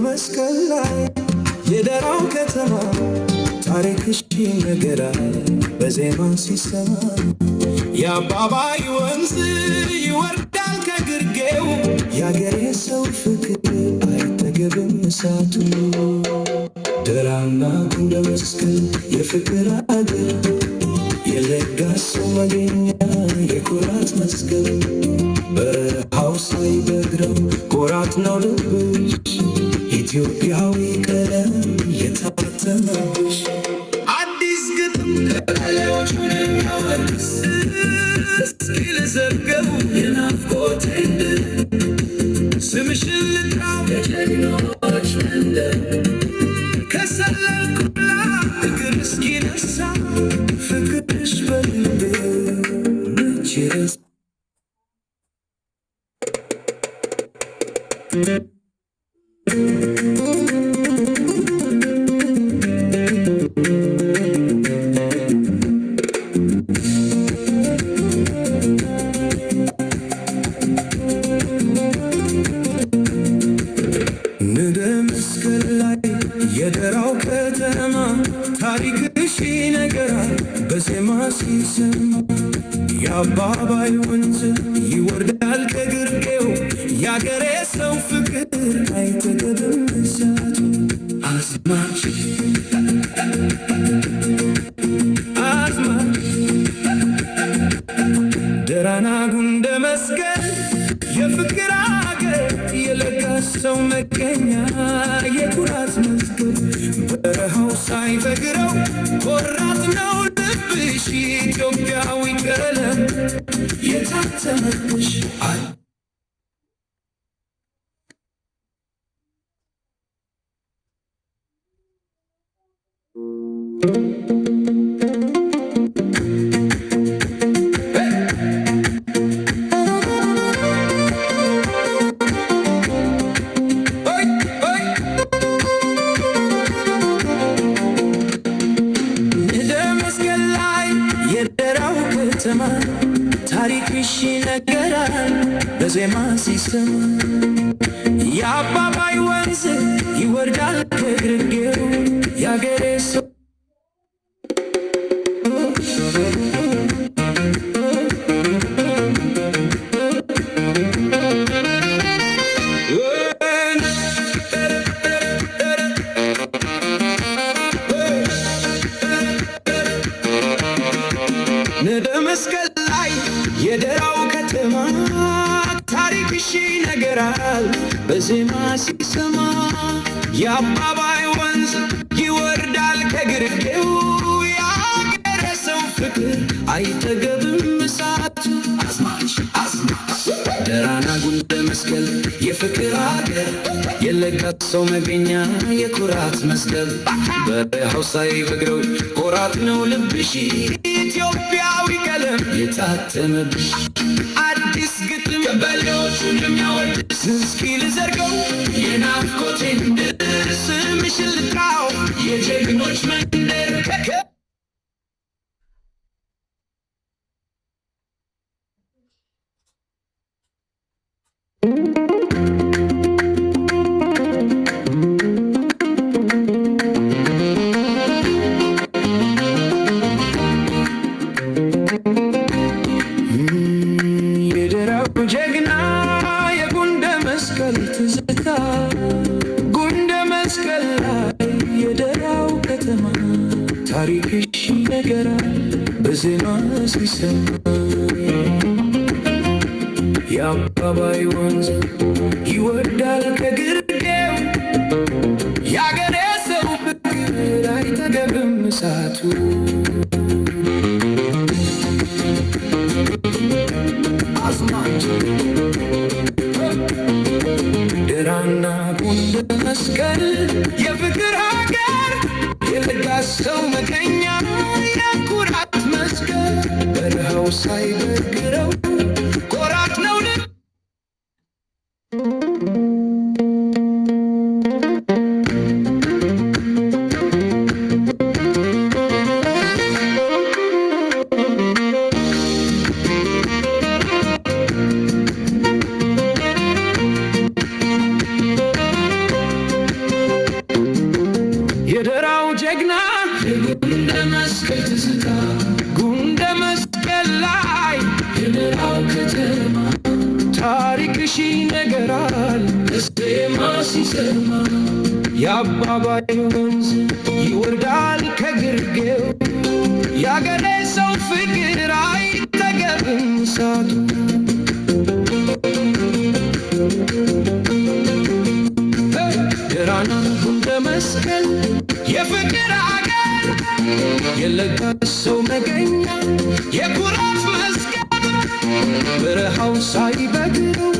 መስቀል ላይ የደራው ከተማ ታሪክሽ ይነገራል በዜማ ሲሰማ የአባባይ ወንዝ ይወርዳል ከግርጌው የአገሬ ሰው ፍቅር አይጠገብም እሳቱ ደራና ጉንደ መስቀል የፍቅር አገር የለጋስ ሰው መገኛ የኩራት መስቀል በረሃው ሳይበግረው ኩራት ነው ልብሽ ኢትዮጵያዊ ቀለም የታተመብሽ አዲስ ግጥም ከቀለዮች ምንም ያወድስ እስኪ ልዘርገው የናፍቆቴን ድር ስምሽን ልጥራው የጀግኖች መንደር ከሰለልኩላ እግር እስኪነሳ ፍቅርሽ በልቤ መች ረሳ የደራው ከተማ ታሪክሽ ይነገራል በዜማ ሲሰማ የአባባይ ወንዝ ይወርዳል ከግርጌው የአገሬ ሰው ፍቅር አይጠገብም እሳቱ አዝማች ደራና ጉንደ መስቀል የፍቅር አገር የለጋስ ሰው መገኛ የኩራት መስቀል በረሃው ሳይበግረው ኮራት ነው ልብሽ ኢትዮጵያዊ ቀለም የታተመብሽ ታሪክሽ ይነገራል በዜማ ሲሰማ የአባባይ ወንዝ ይወርዳል ከግርጌው የአገሬ ሰው መስቀል ላይ የደራው ከተማ ታሪክሽ ይነገራል በዜማ ሲሰማ የአባባይ ወንዝ ይወርዳል ከግርጌው የአገሬ ሰው ፍቅር አይጠገብም እሳቱ ደራና ጉንደ መስቀል የፍቅር አገር የለጋስ ሰው መገኛ የኩራት መስቀል በረሃው ሳይበግረው ኩራት ነው ልብሽ ኢትዮጵያዊ ቀለም የታተመብሽ አዲስ ግጥም ከበሌዎቹን የሚያወድስ እስኪ ልዘርገው የናፍቆቴን ድር ስምሽን ልጥራው የጀግኖች መንደር ጀግና የጉንደ መስቀል ትዝታ ጉንደ መስቀል ላይ የደራው ከተማ ታሪክሽ ይነገራል በዜማ ሲሰማ የአባባይ ወንዝ ይወርዳል ከግርጌው የአገሬ ሰው ፍቅር አይጠገብም እሳቱ ደራና ጉንደ መስቀል የፍቅር ሀገር የለጋስ ሰው መገኛ የኩራት መስቀል በረሃው ሳይበግረው ኩራት ነው ሲሰማ የአባባይ ወንዝ ይወርዳል ከግርጌው ያገሬ ሰው ፍቅር አይጠገብም እሳቱ ደራና ጉንደ መስቀል የፍቅር አገር የለጋስ ሰው መገኛ የኩራት መስቀል በረሃው ሳይበግረው